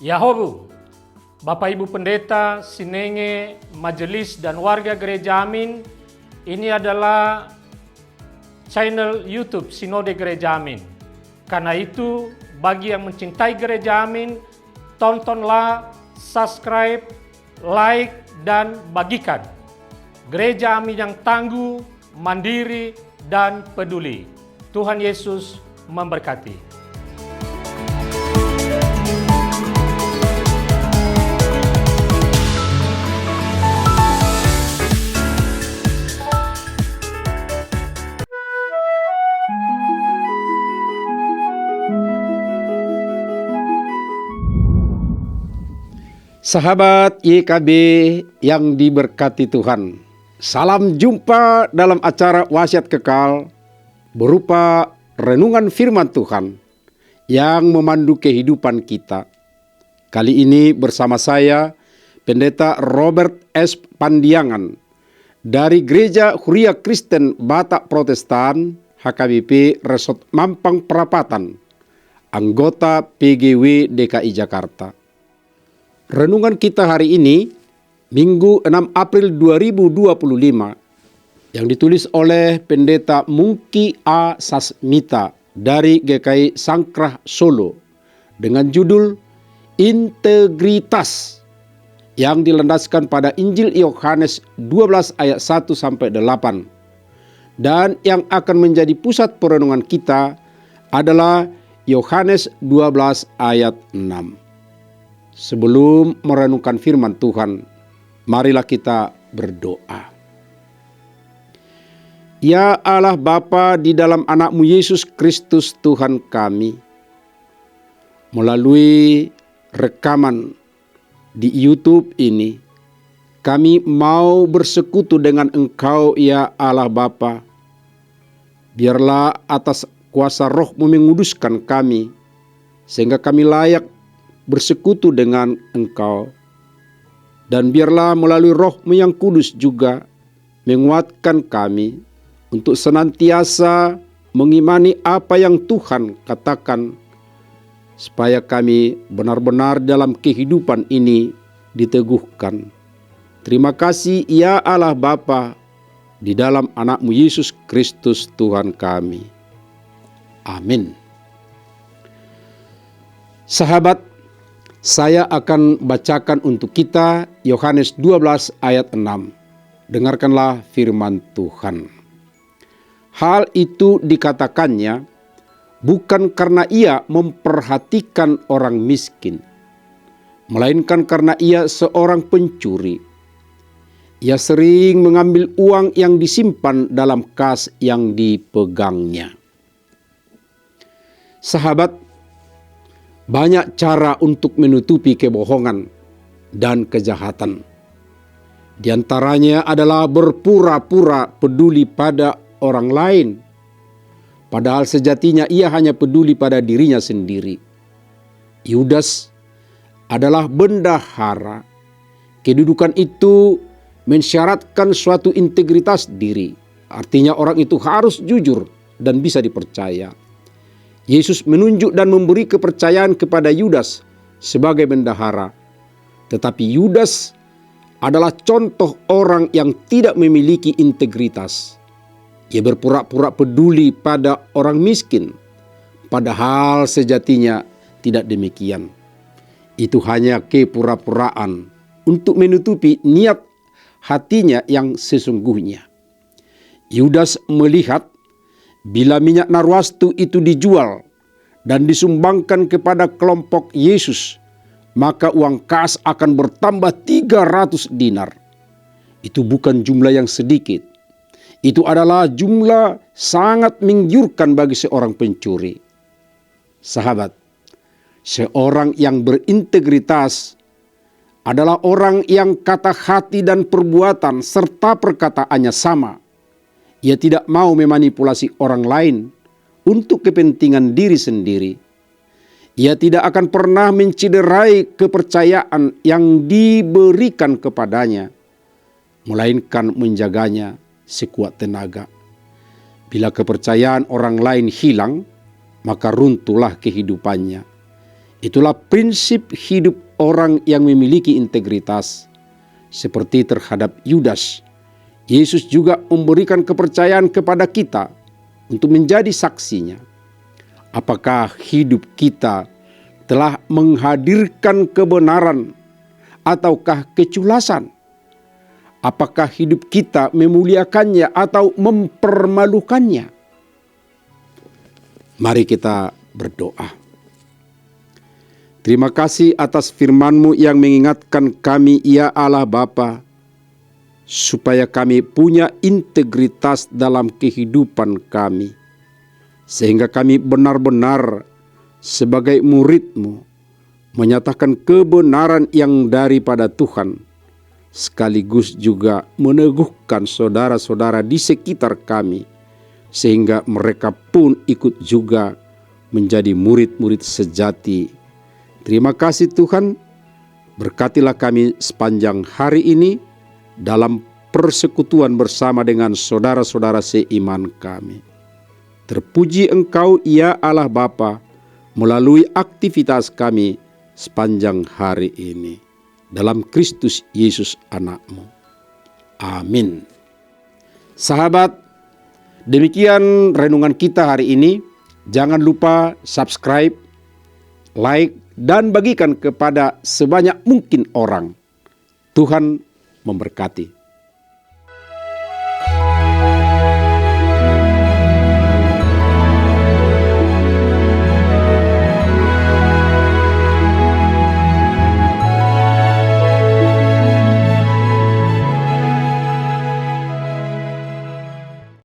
Yahobu, Bapak Ibu Pendeta, Sinenge, Majelis dan warga Gereja Amin, ini adalah channel YouTube Sinode Gereja Amin. Karena itu, bagi yang mencintai Gereja Amin, tontonlah, subscribe, like, dan bagikan. Gereja Amin yang tangguh, mandiri, dan peduli. Tuhan Yesus memberkati. Sahabat YKB yang diberkati Tuhan, salam jumpa dalam acara Wasiat Kekal berupa renungan firman Tuhan yang memandu kehidupan kita. Kali ini bersama saya, Pendeta Robert S. Pandiangan dari Gereja Huria Kristen Batak Protestan HKBP Resort Mampang Perapatan, anggota PGW DKI Jakarta. Renungan kita hari ini, Minggu 6 April 2025, yang ditulis oleh Pendeta Mungki A. Sasmita dari GKI Sangkrah Solo dengan judul Integritas, yang dilandaskan pada Injil Yohanes 12 ayat 1-8. Dan yang akan menjadi pusat perenungan kita adalah Yohanes 12 ayat 6. Sebelum merenungkan firman Tuhan, marilah kita berdoa. Ya Allah Bapa, di dalam anak-Mu Yesus Kristus Tuhan kami, melalui rekaman di YouTube ini, kami mau bersekutu dengan Engkau ya Allah Bapa. Biarlah atas kuasa Roh-Mu menguduskan kami, sehingga kami layak bersekutu dengan Engkau. Dan biarlah melalui Roh-Mu yang kudus juga menguatkan kami untuk senantiasa mengimani apa yang Tuhan katakan, supaya kami benar-benar dalam kehidupan ini diteguhkan. Terima kasih ya Allah Bapa, di dalam anak-Mu Yesus Kristus Tuhan kami. Amin. Sahabat, saya akan bacakan untuk kita Yohanes 12 ayat 6. Dengarkanlah firman Tuhan. Hal itu dikatakannya bukan karena ia memperhatikan orang miskin, melainkan karena ia seorang pencuri. Ia sering mengambil uang yang disimpan dalam kas yang dipegangnya. Sahabat, banyak cara untuk menutupi kebohongan dan kejahatan. Di antaranya adalah berpura-pura peduli pada orang lain, padahal sejatinya ia hanya peduli pada dirinya sendiri. Yudas adalah bendahara. Kedudukan itu mensyaratkan suatu integritas diri. Artinya orang itu harus jujur dan bisa dipercaya. Yesus menunjuk dan memberi kepercayaan kepada Yudas sebagai bendahara. Tetapi Yudas adalah contoh orang yang tidak memiliki integritas. Ia berpura-pura peduli pada orang miskin, padahal sejatinya tidak demikian. Itu hanya kepura-puraan untuk menutupi niat hatinya yang sesungguhnya. Yudas melihat bila minyak narwastu itu dijual dan disumbangkan kepada kelompok Yesus, maka uang kas akan bertambah 300 dinar. Itu bukan jumlah yang sedikit. Itu adalah jumlah sangat menggiurkan bagi seorang pencuri. Sahabat, seorang yang berintegritas adalah orang yang kata hati dan perbuatan serta perkataannya sama. Ia tidak mau memanipulasi orang lain untuk kepentingan diri sendiri. Ia tidak akan pernah mencederai kepercayaan yang diberikan kepadanya, melainkan menjaganya sekuat tenaga. Bila kepercayaan orang lain hilang, maka runtuhlah kehidupannya. Itulah prinsip hidup orang yang memiliki integritas. Seperti terhadap Yudas, Yesus juga memberikan kepercayaan kepada kita untuk menjadi saksinya. Apakah hidup kita telah menghadirkan kebenaran ataukah keculasan? Apakah hidup kita memuliakannya atau mempermalukannya? Mari kita berdoa. Terima kasih atas firman-Mu yang mengingatkan kami, ya Allah Bapa, supaya kami punya integritas dalam kehidupan kami. Sehingga kami benar-benar sebagai murid-Mu menyatakan kebenaran yang daripada Tuhan, sekaligus juga meneguhkan saudara-saudara di sekitar kami, sehingga mereka pun ikut juga menjadi murid-murid sejati. Terima kasih Tuhan, berkatilah kami sepanjang hari ini dalam persekutuan bersama dengan saudara-saudara seiman kami. Terpuji Engkau, ya Allah Bapa, melalui aktivitas kami sepanjang hari ini. Dalam Kristus Yesus anak-Mu. Amin. Sahabat, demikian renungan kita hari ini. Jangan lupa subscribe, like, dan bagikan kepada sebanyak mungkin orang. Tuhan memberkati.